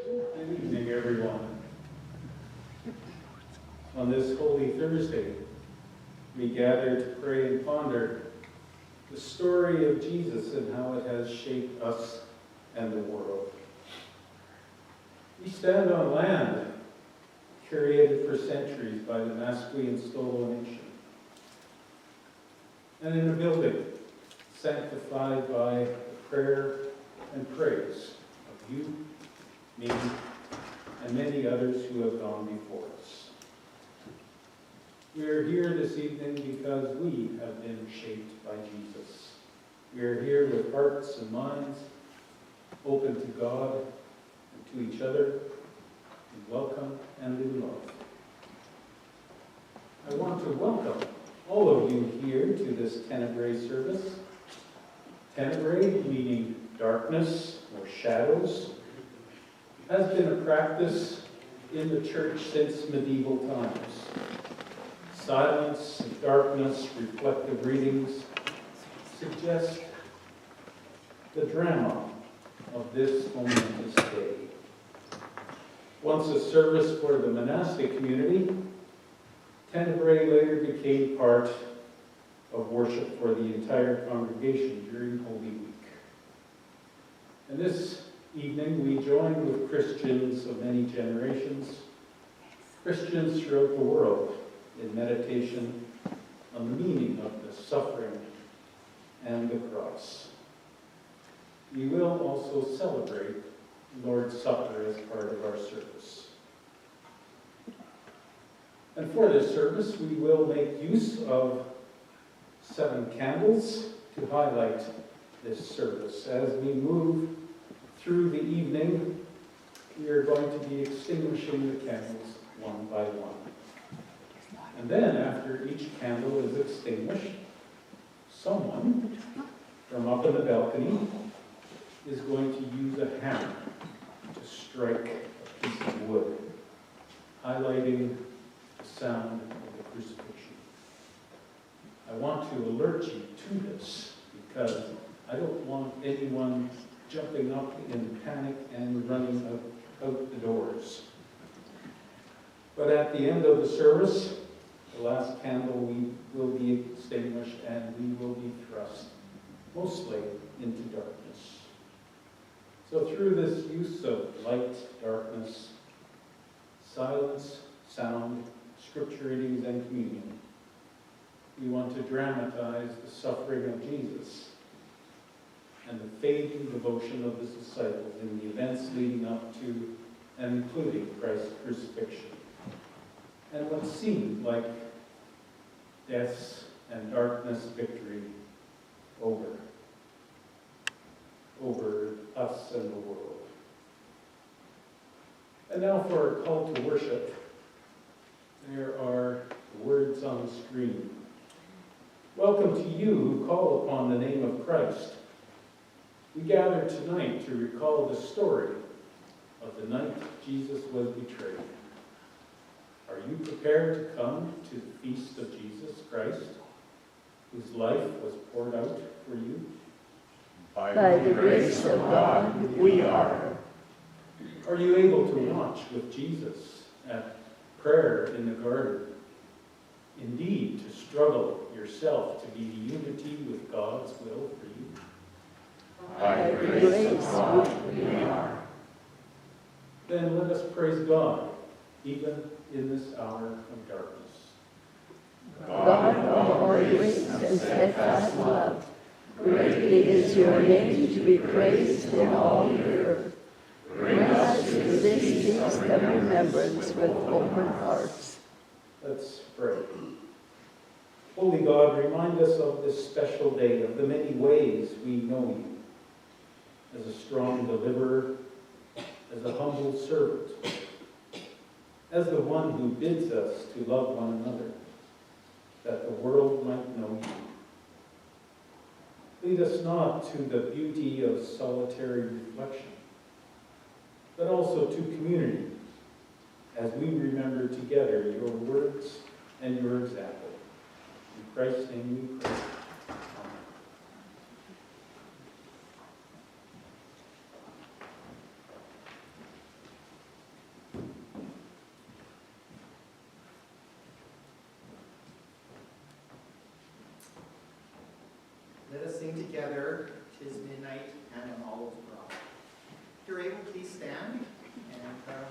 Good evening, everyone. On this Holy Thursday, we gather to pray and ponder the story of Jesus and how it has shaped us and the world. We stand on land curated for centuries by the Maundy and Stolo nation, and in a building sanctified by the prayer and praise of you, me, and many others who have gone before us. We are here this evening because we have been shaped by Jesus. We are here with hearts and minds open to God and to each other, in welcome and in love. I want to welcome all of you here to this Tenebrae service. Tenebrae, meaning darkness or shadows, has been a practice in the church since medieval times. Silence and darkness, reflective readings suggest the drama of this momentous day. Once a service for the monastic community, Tenebrae later became part of worship for the entire congregation during Holy Week. And this evening we join with Christians of many generations, Christians throughout the world, in meditation on the meaning of the suffering and the cross. We will also celebrate the Lord's Supper as part of our service. And for this service, we will make use of 7 candles to highlight this service. As we move through the evening, we are going to be extinguishing the candles one by one. And then, after each candle is extinguished, someone from up in the balcony is going to use a hammer to strike a piece of wood, highlighting the sound of the crucifixion. I want to alert you to this because I don't want anyone jumping up in panic and running out the doors. But at the end of the service, the last candle will be extinguished and we will be thrust mostly into darkness. So through this use of light, darkness, silence, sound, scripture readings, and communion, we want to dramatize the suffering of Jesus and the fading devotion of his disciples in the events leading up to and including Christ's crucifixion, and what seemed like death's and darkness victory over us and the world. And now for our call to worship. There are words on the screen. Welcome to you who call upon the name of Christ. We gather tonight to recall the story of the night Jesus was betrayed. Are you prepared to come to the feast of Jesus Christ, whose life was poured out for you? By the grace of God, we are. Are you able to watch with Jesus at prayer in the garden? Indeed, to struggle yourself to be the unity with God's will for you? By the grace of God, we are. Then let us praise God, even in this hour of darkness. God of all grace and steadfast love, greatly is your name to be praised in all the earth. Bring us to this feast of remembrance with open hearts. Let's pray. Holy God, remind us of this special day, of the many ways we know you, as a strong deliverer, as a humble servant, as the one who bids us to love one another, that the world might know you. Lead us not to the beauty of solitary reflection, but also to community, as we remember together your words and your example. In Christ's name we pray. Amen. sing together, "'Tis Midnight" and "On Olive Brow." If you're able, please stand, and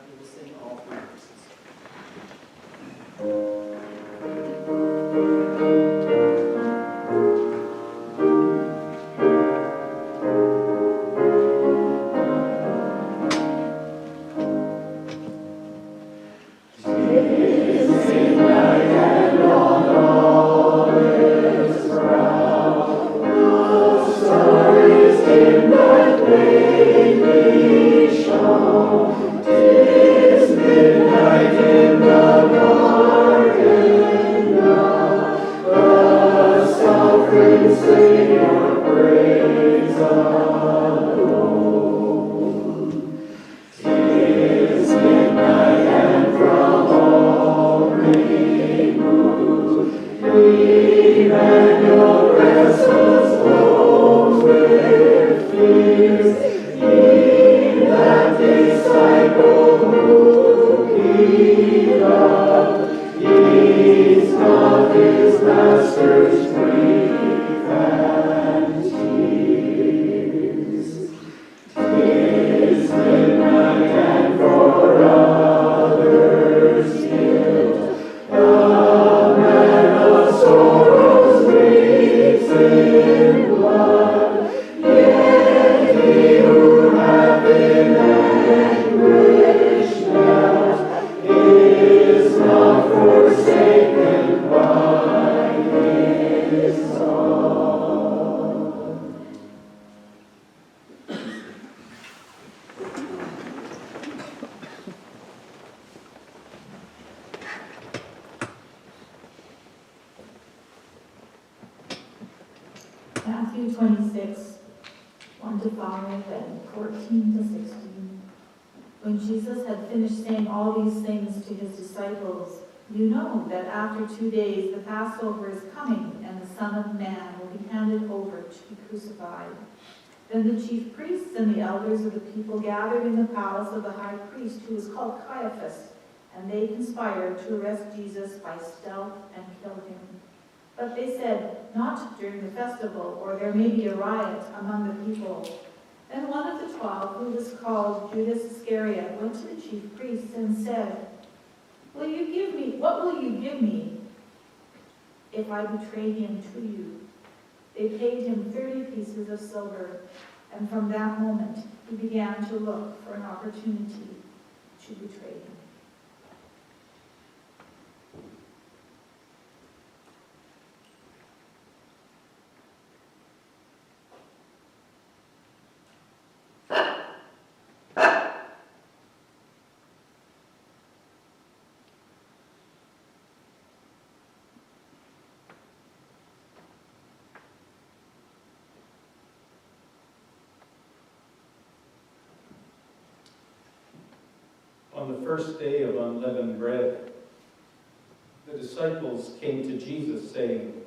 we will sing all three verses. Matthew 26, 1 to 5 and 14 to 16. When Jesus had finished saying all these things to his disciples, "You know that after 2 days the Passover is coming, and the Son of Man will be handed over to be crucified." Then the chief priests and the elders of the people gathered in the palace of the high priest, who was called Caiaphas, and they conspired to arrest Jesus by stealth and kill him. But they said, "Not during the festival, or there may be a riot among the people." Then one of the 12, who was called Judas Iscariot, went to the chief priests and said, what will you give me if I betray him to you?" They paid him 30 pieces of silver, and from that moment he began to look for an opportunity to betray him. On the first day of unleavened bread, the disciples came to Jesus saying,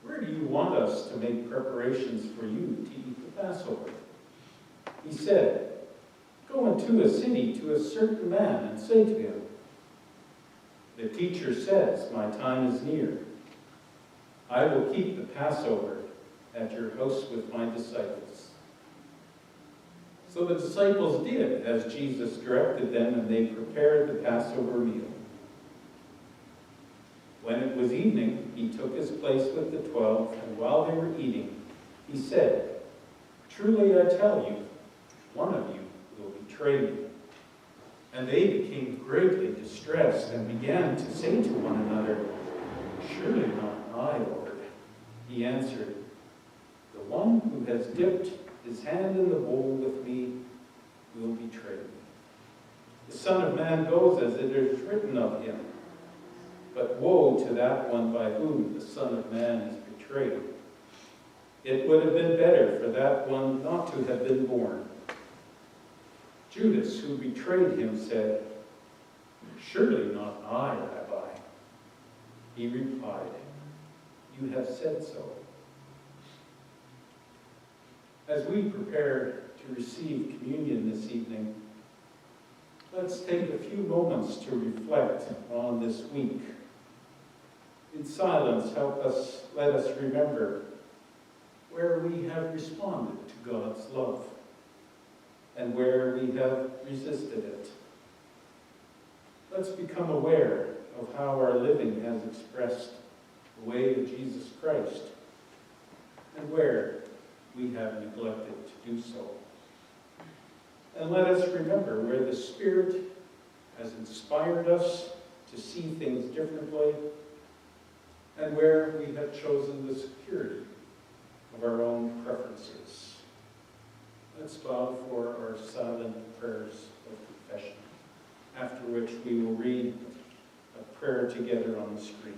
"Where do you want us to make preparations for you to eat the Passover?" He said, "Go into a city to a certain man and say to him, 'The teacher says, my time is near. I will keep the Passover at your house with my disciples.'" So the disciples did as Jesus directed them, and they prepared the Passover meal. When it was evening, he took his place with the 12, and while they were eating, he said, "Truly I tell you, one of you will betray me." And they became greatly distressed and began to say to one another, "Surely not I, Lord." He answered, "The one who has dipped his hand in the bowl with me will betray me. The Son of Man goes as it is written of him. But woe to that one by whom the Son of Man is betrayed. It would have been better for that one not to have been born." Judas, who betrayed him, said, "Surely not I, Rabbi." He replied, "You have said so." As we prepare to receive communion this evening, let's take a few moments to reflect on this week. In silence, let us remember where we have responded to God's love and where we have resisted it. Let's become aware of how our living has expressed the way of Jesus Christ and where we have neglected to do so. And let us remember where the Spirit has inspired us to see things differently and where we have chosen the security of our own preferences. Let's bow for our silent prayers of confession, after which we will read a prayer together on the screen.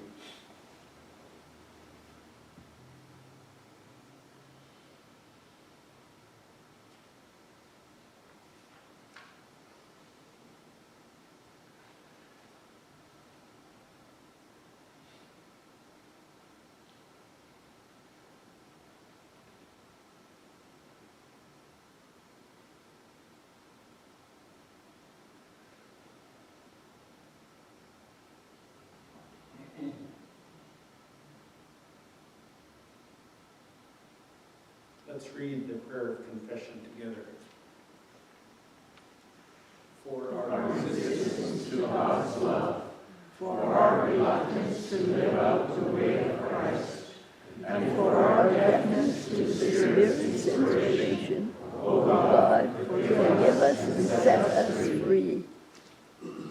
Let's read the prayer of confession together. For our resistance to God's love, for our reluctance to live out the way of Christ, and for our deafness to the Spirit's inspiration, O God, forgive us and set us free.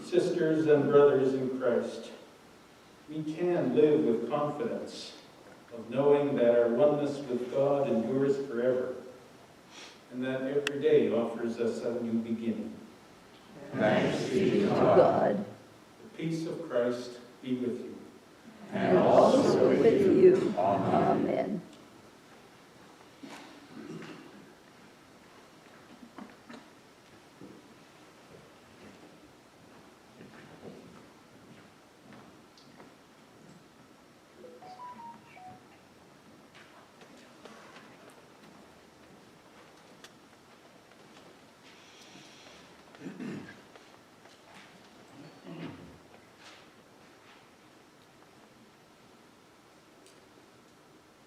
Sisters and brothers in Christ, we can live with confidence of knowing that our oneness with God endures forever, and that every day offers us a new beginning. Thanks be to God. The peace of Christ be with you. And also with you. Amen.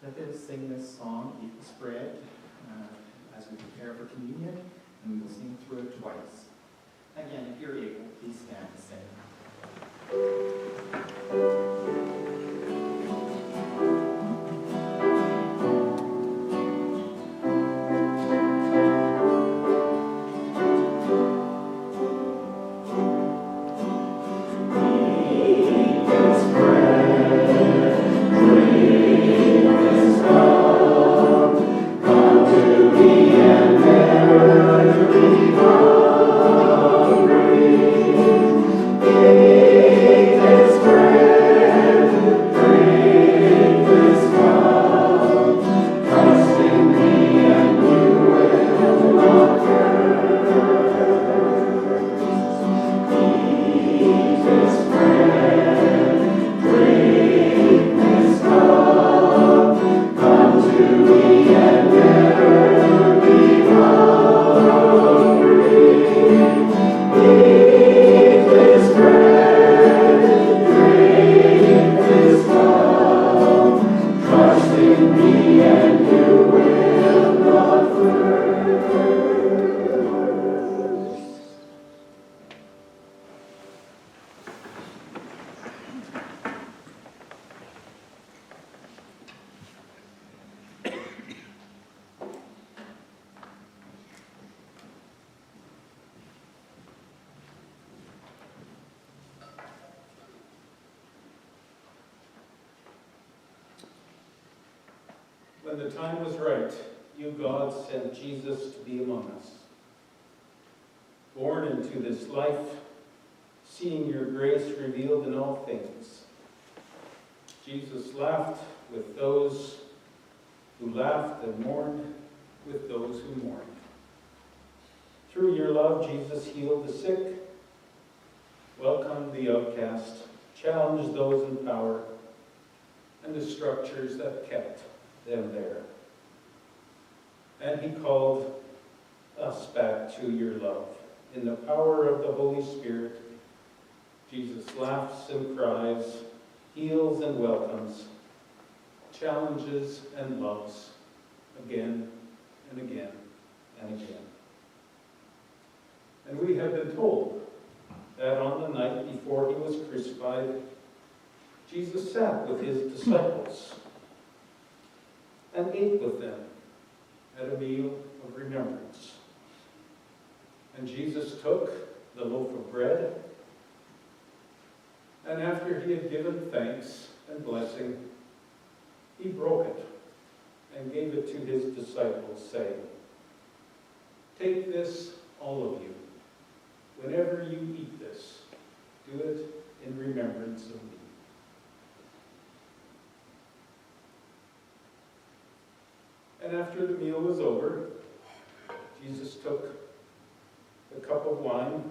Let us sing this song, Eat the Spread, as we prepare for communion, and we will sing through it twice. Again, if you're able, please stand and sing. When the time was right, you, God, sent Jesus to be among us. Born into this life, seeing your grace revealed in all things, Jesus laughed with those who laughed and mourned with those who mourned. Through your love, Jesus healed the sick, welcomed the outcast, challenged those in power, and the structures that kept them there. And he called us back to your love. In the power of the Holy Spirit, Jesus laughs and cries, heals and welcomes, challenges and loves, Jesus sat with his disciples and ate with them at a meal of remembrance. And Jesus took the loaf of bread, and after he had given thanks and blessing, he broke it and gave it to his disciples, saying, "Take this, all of you. Whenever you eat this, do it in remembrance of me." And after the meal was over, Jesus took the cup of wine,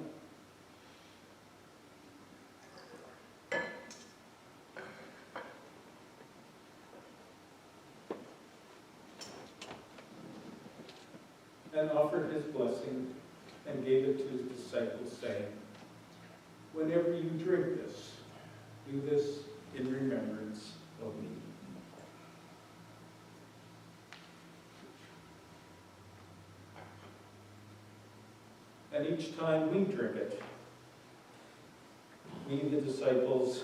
and offered his blessing and gave it to his disciples, saying, "Whenever you drink this, do this in remembrance of me." And each time we drink it, we, the disciples,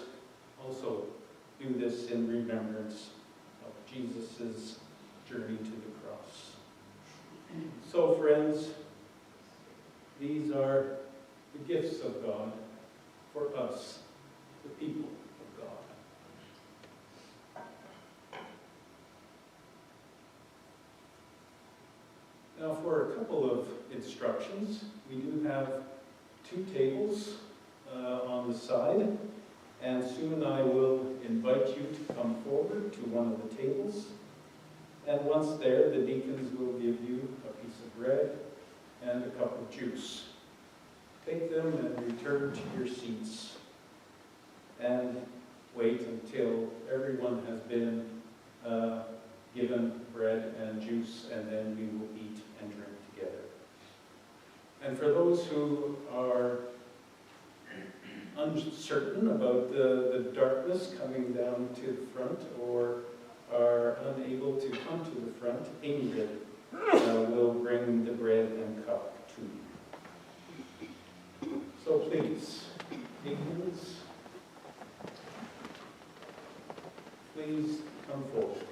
also do this in remembrance of Jesus' journey to the cross. So, friends, these are the gifts of God for us, the people of God. Now, for a couple of instructions, we do have 2 tables on the side, and soon I will invite you to come forward to one of the tables. And once there, the deacons will give you a piece of bread and a cup of juice. Take them and return to your seats and wait until everyone has been given bread and juice, and then we will eat and drink together. And for those who are uncertain about the darkness coming down to the front, or are unable to come to the front, Ingrid will bring the bread and cup to you. So please, deacons, please come forward.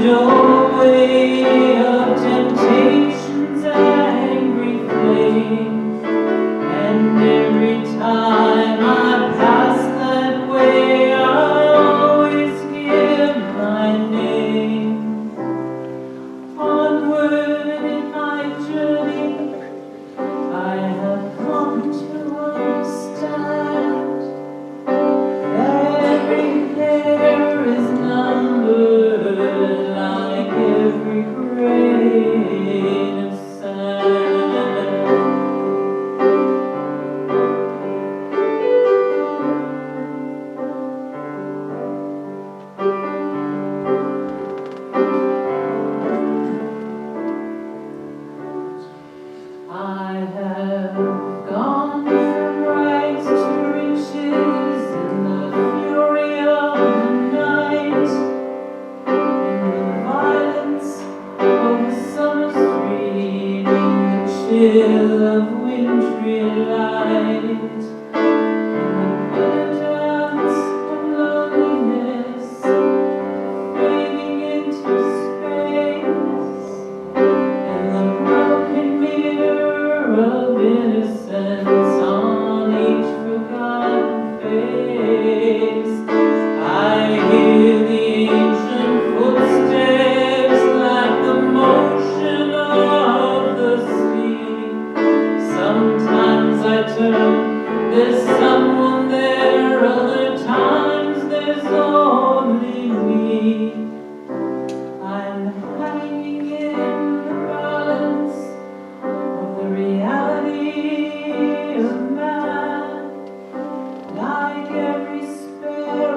Doorway of temptation's angry flame.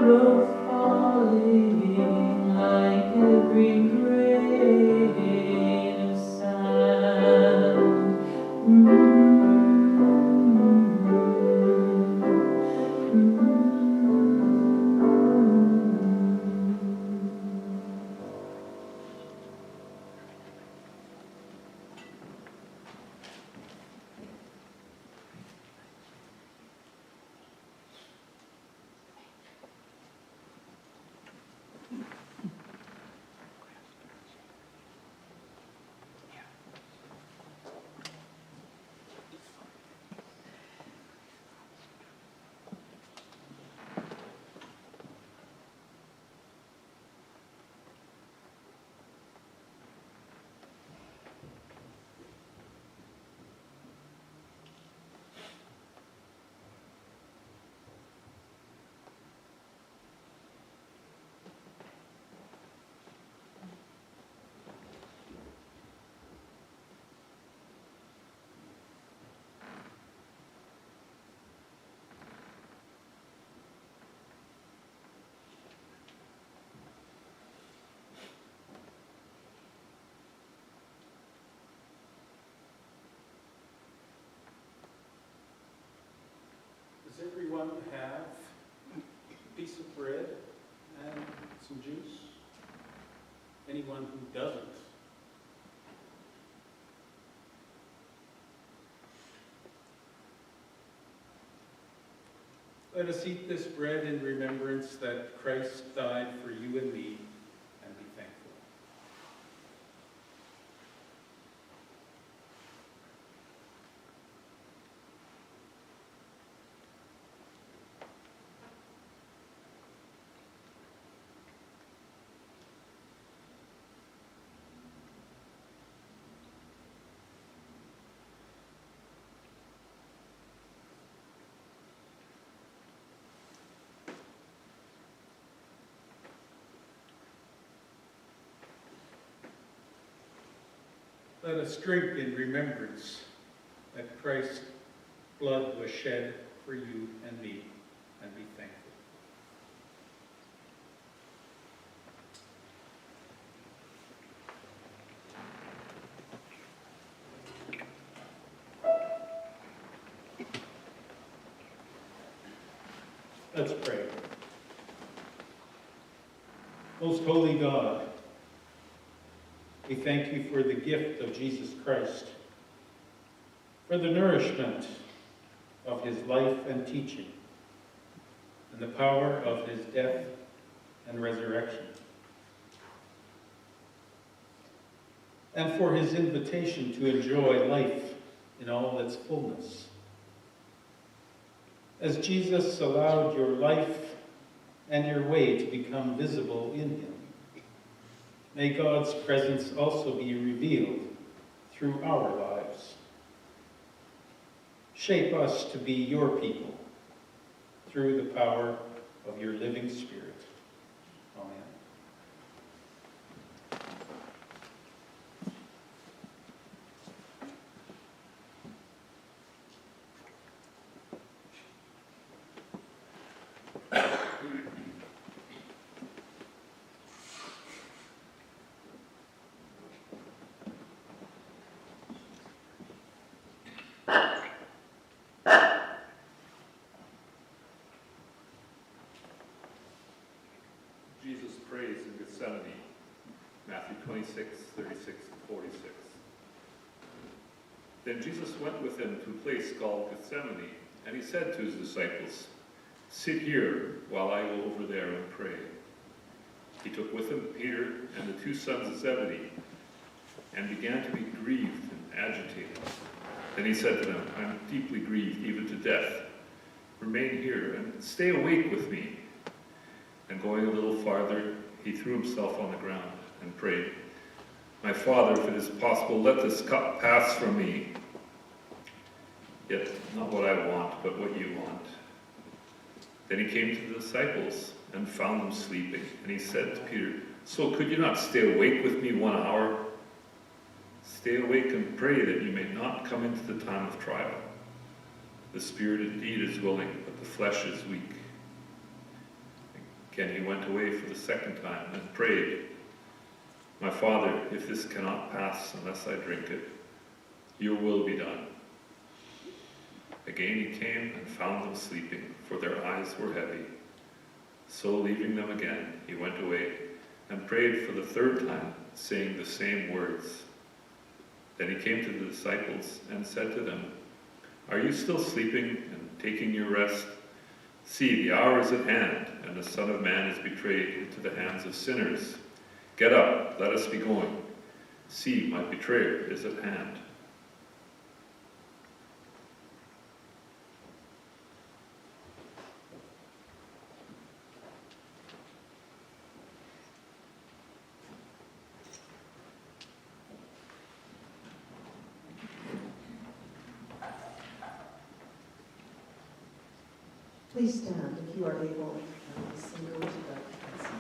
of falling like every grain of sand. Does everyone have a piece of bread and some juice? Anyone who doesn't? Let us eat this bread in remembrance that Christ died for you and me, and be thankful. Let us drink in remembrance that Christ's blood was shed for you and me, and be thankful. Let's pray. Most holy God, we thank you for the gift of Jesus Christ, for the nourishment of his life and teaching, and the power of his death and resurrection, and for his invitation to enjoy life in all its fullness. As Jesus allowed your life and your way to become visible in him, may God's presence also be revealed through our lives. Shape us to be your people through the power of your living Spirit. Amen. Jesus prays in Gethsemane, Matthew 26, 36 to 46. Then Jesus went with them to a place called Gethsemane, and he said to his disciples, "Sit here while I go over there and pray." He took with him Peter and the two sons of Zebedee, and began to be grieved and agitated. Then he said to them, "I am deeply grieved, even to death. Remain here and stay awake with me." And going a little farther, he threw himself on the ground and prayed, "My Father, if it is possible, let this cup pass from me. Yet not what I want, but what you want." Then he came to the disciples and found them sleeping. And he said to Peter, "So could you not stay awake with me 1 hour? Stay awake and pray that you may not come into the time of trial. The spirit indeed is willing, but the flesh is weak." Again he went away for the second time and prayed, "My Father, if this cannot pass unless I drink it, your will be done." Again he came and found them sleeping, for their eyes were heavy. So leaving them again, he went away and prayed for the third time, saying the same words. Then he came to the disciples and said to them, "Are you still sleeping and taking your rest? See, the hour is at hand, and the Son of Man is betrayed into the hands of sinners. Get up, let us be going. See, my betrayer is at hand." Please stand if you are able. Sing to the song.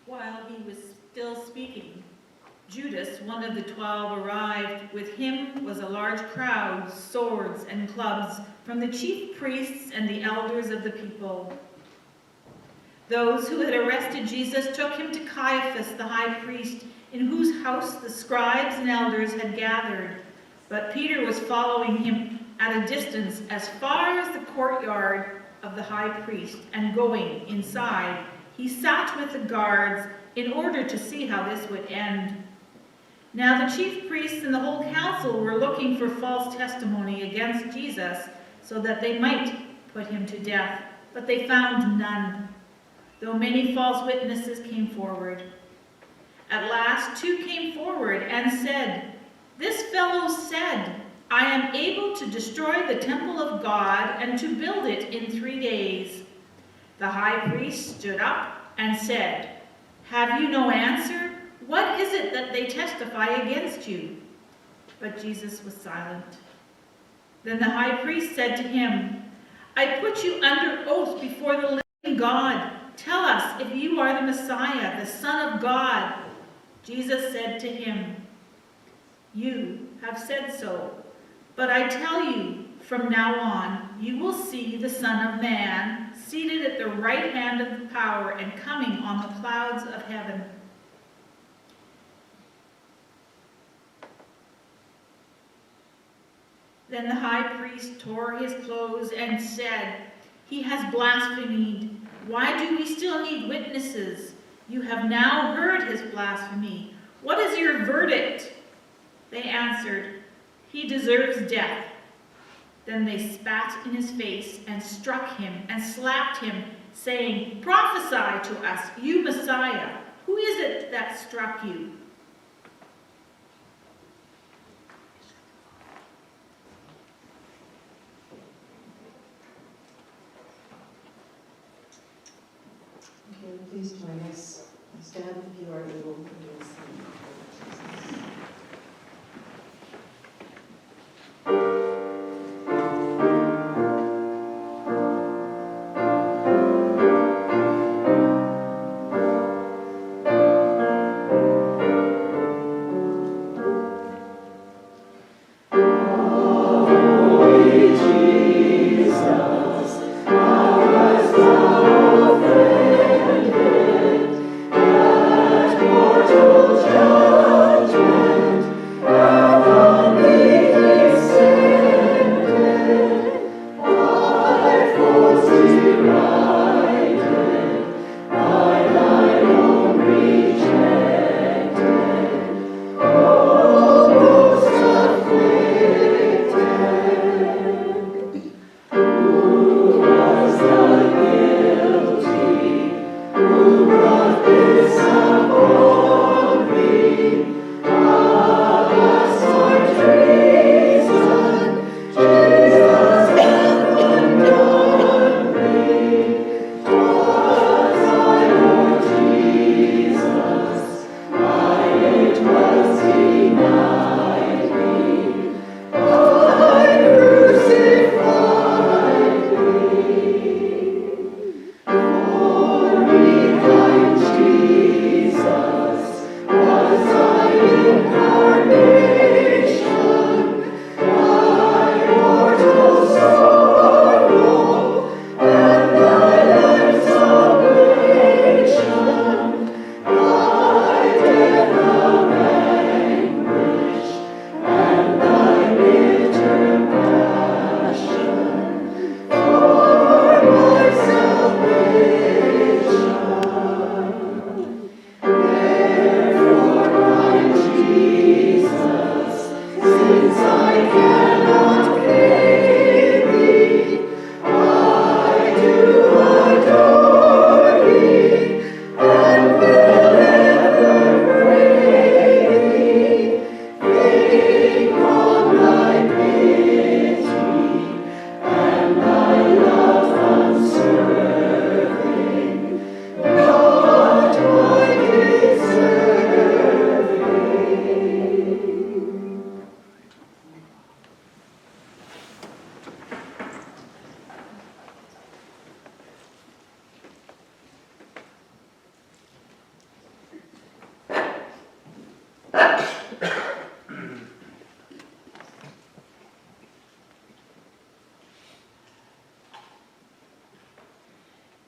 While he was still speaking, Judas, one of the 12, arrived. With him was a large crowd, swords and clubs, from the chief priests and the elders of the people. Those who had arrested Jesus took him to Caiaphas, the high priest, in whose house the scribes and elders had gathered. But Peter was following him at a distance as far as the courtyard of the high priest, and going inside, he sat with the guards in order to see how this would end. Now the chief priests and the whole council were looking for false testimony against Jesus so that they might put him to death, but they found none, though many false witnesses came forward. At last 2 came forward and said, "This fellow said, 'I am able to destroy the temple of God and to build it in 3 days.'" The high priest stood up and said, "Have you no answer? What is it that they testify against you?" But Jesus was silent. Then the high priest said to him, "I put you under oath before the living God. Tell us if you are the Messiah, the Son of God." Jesus said to him, "You have said so. But I tell you, from now on, you will see the Son of Man seated at the right hand of the power and coming on the clouds of heaven." Then the high priest tore his clothes and said, "He has blasphemed. Why do we still need witnesses? You have now heard his blasphemy. What is your verdict?" They answered, "He deserves death." Then they spat in his face and struck him and slapped him, saying, "Prophesy to us, you Messiah. Who is it that struck you?" Okay, please join us. Stand if you are able and do the same.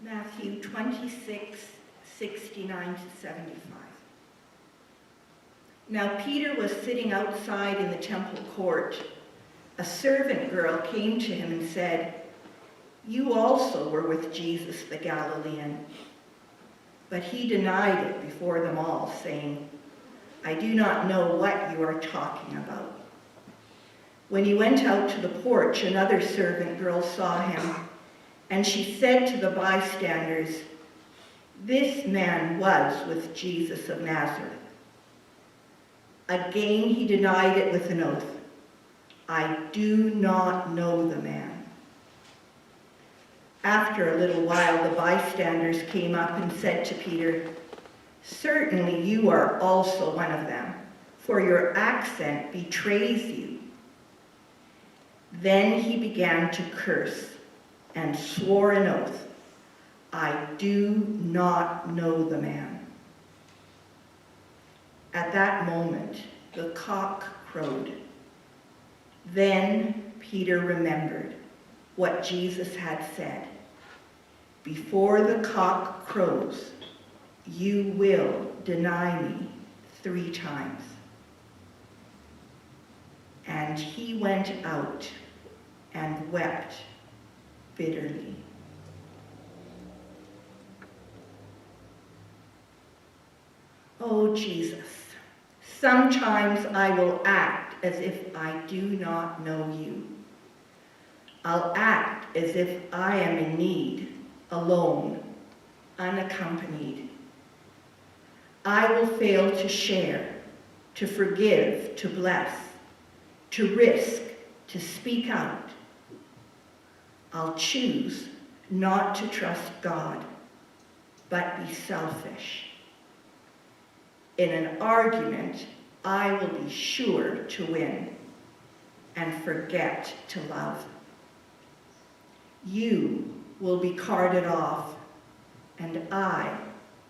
Matthew 26, 69 to 75. Now Peter was sitting outside in the temple court. A servant girl came to him and said, "You also were with Jesus the Galilean." But he denied it before them all, saying, "I do not know what you are talking about." When he went out to the porch, another servant girl saw him, and she said to the bystanders, "This man was with Jesus of Nazareth." Again he denied it with an oath, "I do not know the man." After a little while, the bystanders came up and said to Peter, "Certainly you are also one of them, for your accent betrays you." Then he began to curse and swore an oath, "I do not know the man." At that moment, the cock crowed. Then Peter remembered what Jesus had said, "Before the cock crows, you will deny me 3 times." And And he went out and wept bitterly. Oh, Jesus, sometimes I will act as if I do not know you. I'll act as if I am in need, alone, unaccompanied. I will fail to share, to forgive, to bless, to risk, to speak out. I'll choose not to trust God, but be selfish. In an argument, I will be sure to win and forget to love. You will be carted off, and I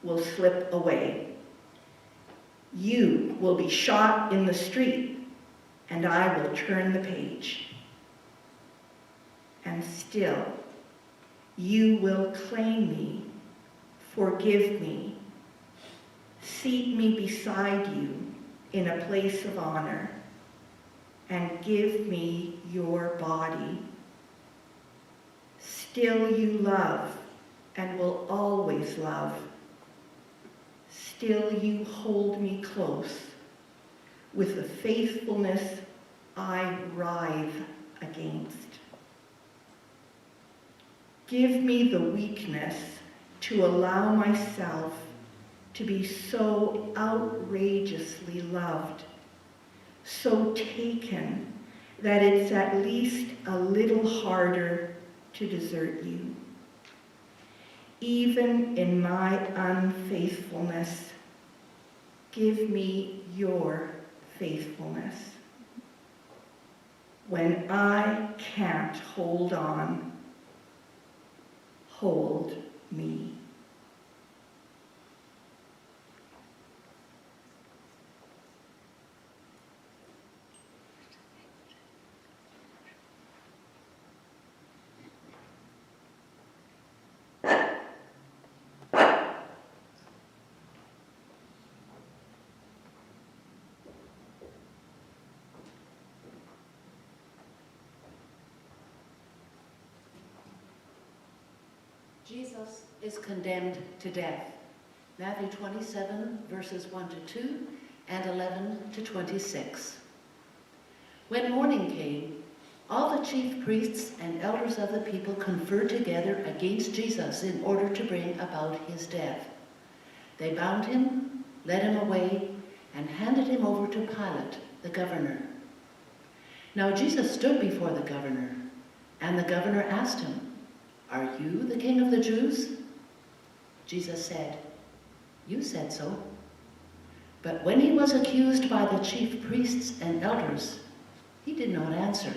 will slip away. You will be shot in the street, and I will turn the page. And still, you will claim me, forgive me, seat me beside you in a place of honor, and give me your body. Still you love and will always love. Still you hold me close with the faithfulness I writhe against. Give me the weakness to allow myself to be so outrageously loved, so taken that it's at least a little harder to desert you. Even in my unfaithfulness, give me your faithfulness. When I can't hold on, hold me. Jesus is condemned to death. Matthew 27, verses 1 to 2 and 11 to 26. When morning came, all the chief priests and elders of the people conferred together against Jesus in order to bring about his death. They bound him, led him away, and handed him over to Pilate, the governor. Now Jesus stood before the governor, and the governor asked him, "Are you the king of the Jews?" Jesus said, "You said so." But when he was accused by the chief priests and elders, he did not answer.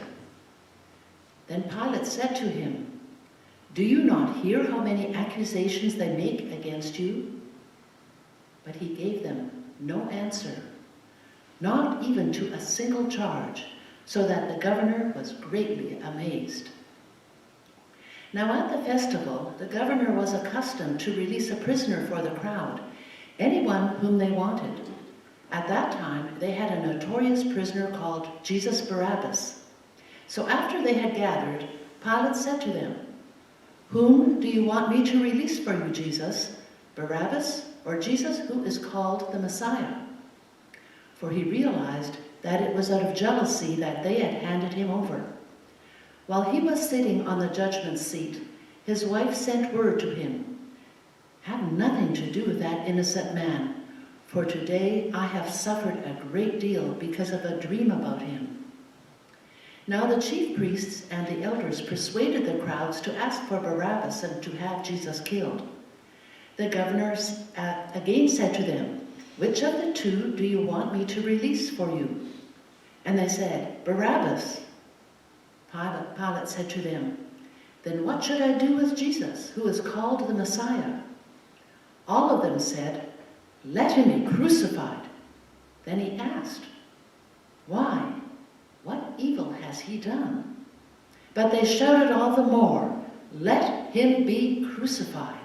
Then Pilate said to him, "Do you not hear how many accusations they make against you?" But he gave them no answer, not even to a single charge, so that the governor was greatly amazed. Now at the festival, the governor was accustomed to release a prisoner for the crowd, anyone whom they wanted. At that time, they had a notorious prisoner called Jesus Barabbas. So after they had gathered, Pilate said to them, "Whom do you want me to release for you, Jesus, Barabbas or Jesus who is called the Messiah?" For he realized that it was out of jealousy that they had handed him over. While he was sitting on the judgment seat, his wife sent word to him, "Have nothing to do with that innocent man, for today I have suffered a great deal because of a dream about him." Now the chief priests and the elders persuaded the crowds to ask for Barabbas and to have Jesus killed. The governor again said to them, "Which of the two do you want me to release for you?" And they said, "Barabbas." Pilate said to them, "Then what should I do with Jesus, who is called the Messiah?" All of them said, "Let him be crucified." Then he asked, "Why? What evil has he done?" But they shouted all the more, "Let him be crucified."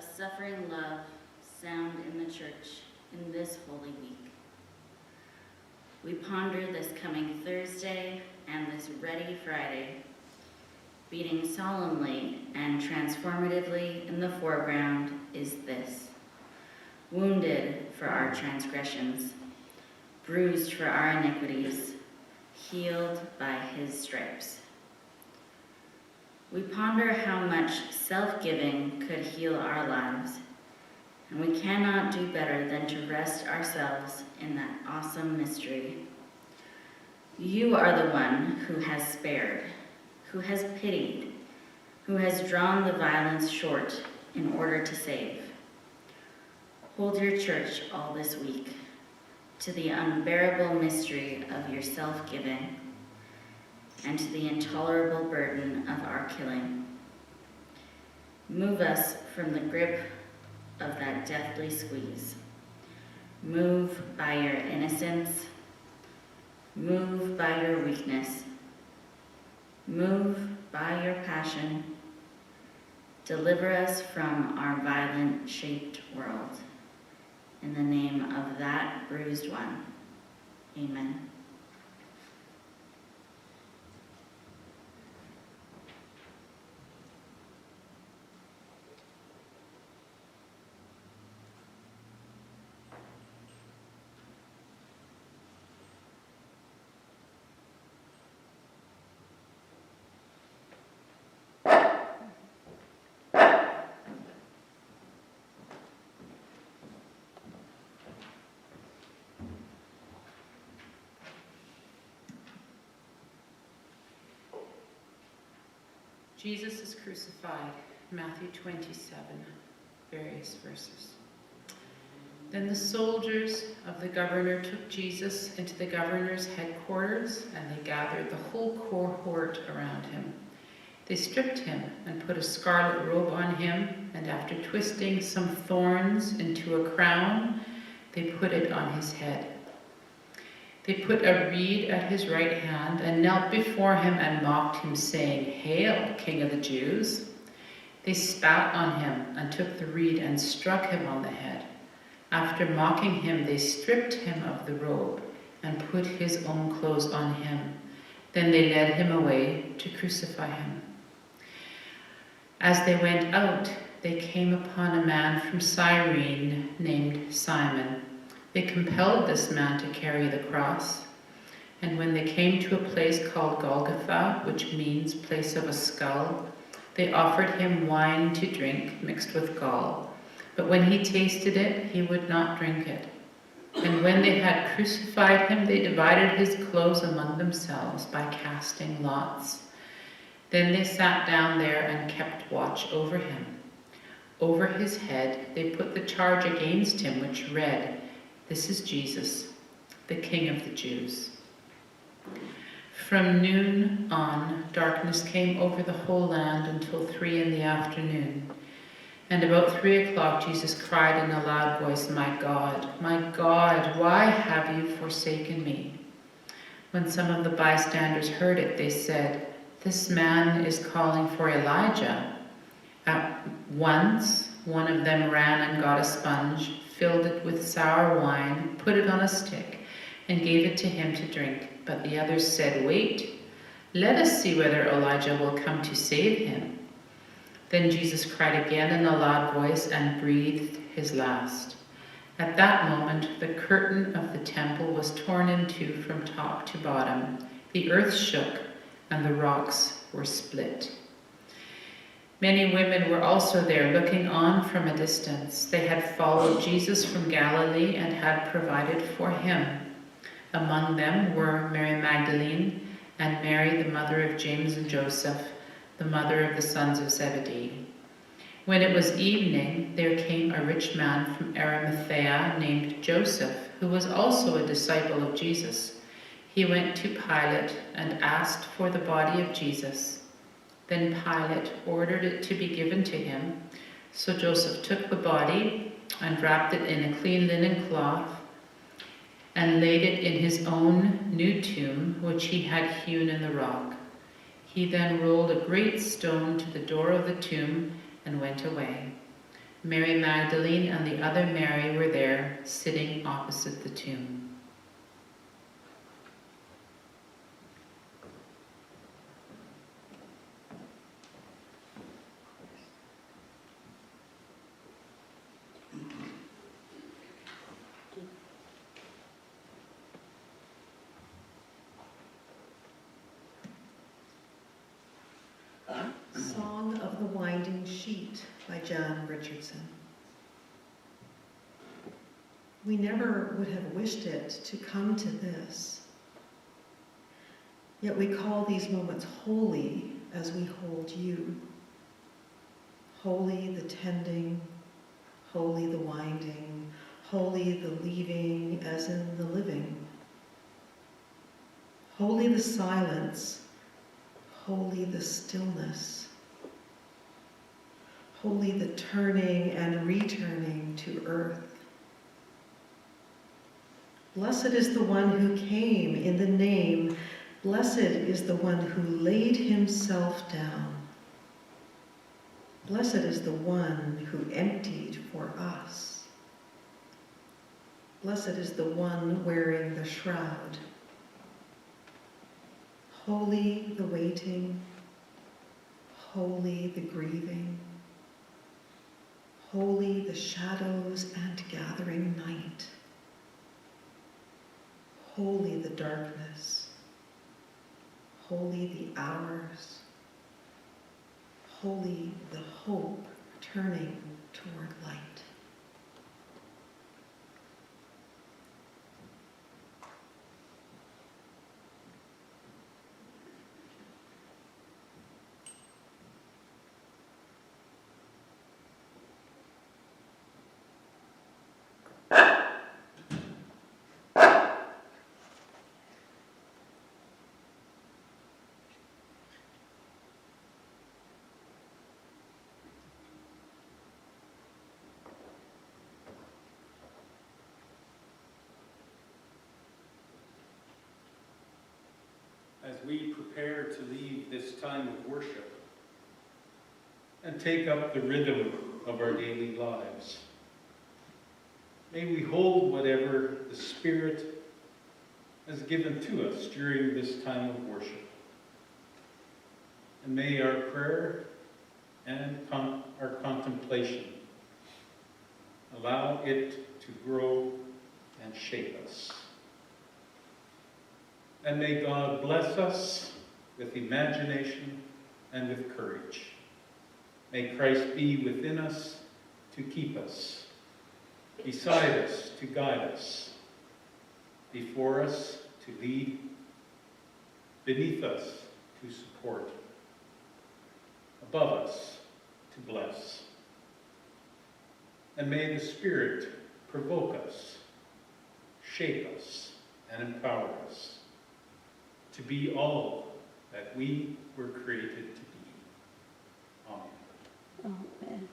of suffering love sound in the church in this Holy Week. We ponder this coming Thursday and this Ready Friday, beating solemnly and transformatively in the foreground is this: wounded for our transgressions, bruised for our iniquities, healed by his stripes. We ponder how much self-giving could heal our lives, and we cannot do better than to rest ourselves in that awesome mystery. You are the one who has spared, who has pitied, who has drawn the violence short in order to save. Hold your church all this week to the unbearable mystery of your self-giving and to the intolerable burden of our killing. Move us from the grip of that deathly squeeze. Move by your innocence. Move by your weakness. Move by your passion. Deliver us from our violent-shaped world. In the name of that bruised one, amen. Jesus is crucified, Matthew 27, various verses. Then the soldiers of the governor took Jesus into the governor's headquarters, and they gathered the whole cohort around him. They stripped him and put a scarlet robe on him, and after twisting some thorns into a crown, they put it on his head. They put a reed at his right hand and knelt before him and mocked him, saying, "Hail, King of the Jews!" They spat on him and took the reed and struck him on the head. After mocking him, they stripped him of the robe and put his own clothes on him. Then they led him away to crucify him. As they went out, they came upon a man from Cyrene named Simon. They compelled this man to carry the cross, and when they came to a place called Golgotha, which means place of a skull, they offered him wine to drink mixed with gall. But when he tasted it, he would not drink it. And when they had crucified him, they divided his clothes among themselves by casting lots. Then they sat down there and kept watch over him. Over his head they put the charge against him, which read, "This is Jesus, the King of the Jews." From noon on, darkness came over the whole land until 3 p.m. And about 3 o'clock, Jesus cried in a loud voice, my God, why have you forsaken me?" When some of the bystanders heard it, they said, "This man is calling for Elijah." At once, one of them ran and got a sponge, filled it with sour wine, put it on a stick, and gave it to him to drink. But the others said, "Wait, let us see whether Elijah will come to save him." Then Jesus cried again in a loud voice and breathed his last. At that moment, the curtain of the temple was torn in two from top to bottom. The earth shook, and the rocks were split. Many women were also there, looking on from a distance. They had followed Jesus from Galilee and had provided for him. Among them were Mary Magdalene and Mary, the mother of James and Joseph, the mother of the sons of Zebedee. When it was evening, there came a rich man from Arimathea named Joseph, who was also a disciple of Jesus. He went to Pilate and asked for the body of Jesus. Then Pilate ordered it to be given to him. So Joseph took the body and wrapped it in a clean linen cloth and laid it in his own new tomb, which he had hewn in the rock. He then rolled a great stone to the door of the tomb and went away. Mary Magdalene and the other Mary were there, sitting opposite the tomb. Song of the Winding Sheet by Jan Richardson. We never would have wished it to come to this, yet we call these moments holy as we hold you. Holy the tending, holy the winding, holy the leaving as in the living. Holy the silence, holy the stillness. Holy the turning and returning to earth. Blessed is the one who came in the name. Blessed is the one who laid himself down. Blessed is the one who emptied for us. Blessed is the one wearing the shroud. Holy the waiting, holy the grieving, holy the shadows and gathering night, holy the darkness, holy the hours, holy the hope turning toward light. As we prepare to leave this time of worship and take up the rhythm of our daily lives, may we hold whatever the Spirit has given to us during this time of worship. And may our prayer and our contemplation allow it to grow and shape us. And may God bless us with imagination and with courage. May Christ be within us to keep us, beside us to guide us, before us to lead, beneath us to support, above us to bless. And may the Spirit provoke us, shape us, and empower us to be all that we were created to be. Amen. Amen.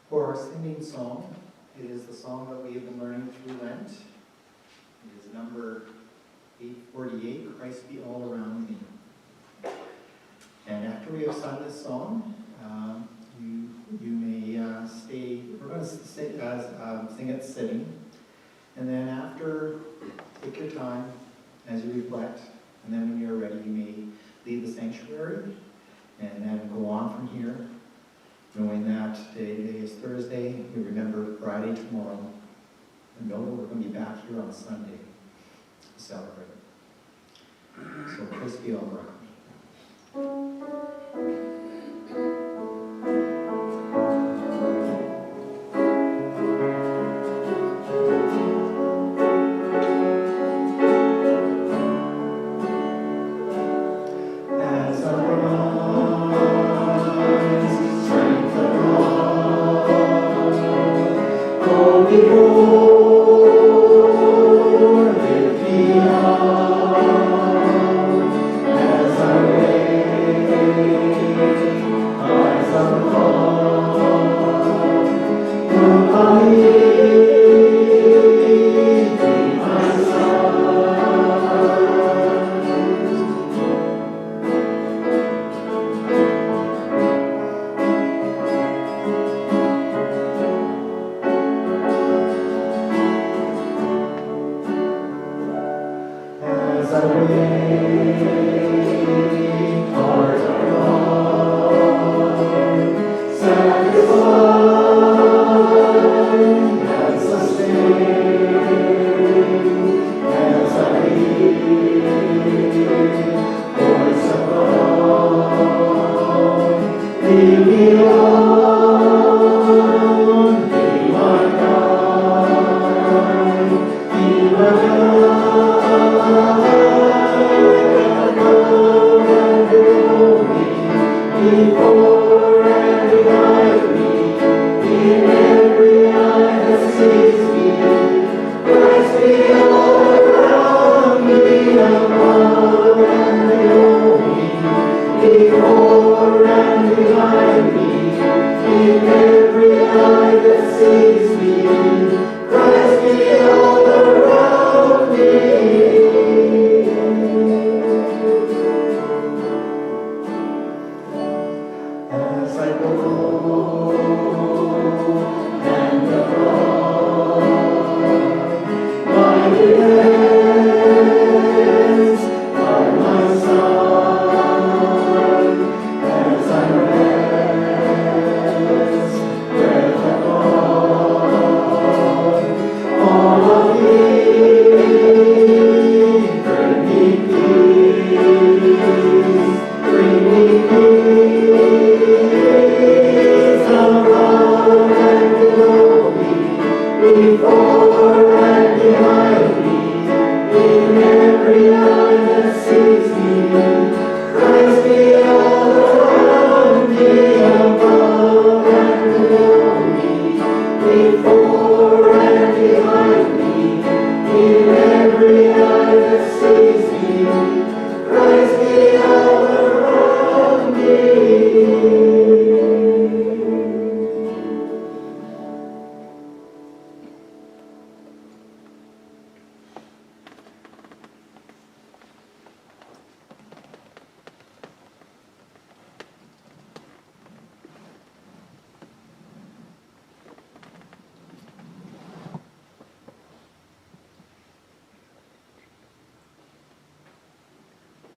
For our singing song, it is the song that we have been learning through Lent. It is number 848, Christ Be All Around Me. And after we have sung this song, you may stay. We're going to sing it sitting. And then after, take your time as you reflect. And then when you're ready, you may leave the sanctuary and then go on from here, knowing that today is Thursday. We remember Friday tomorrow. And know that we're going to be back here on Sunday to celebrate. So Christ be all around.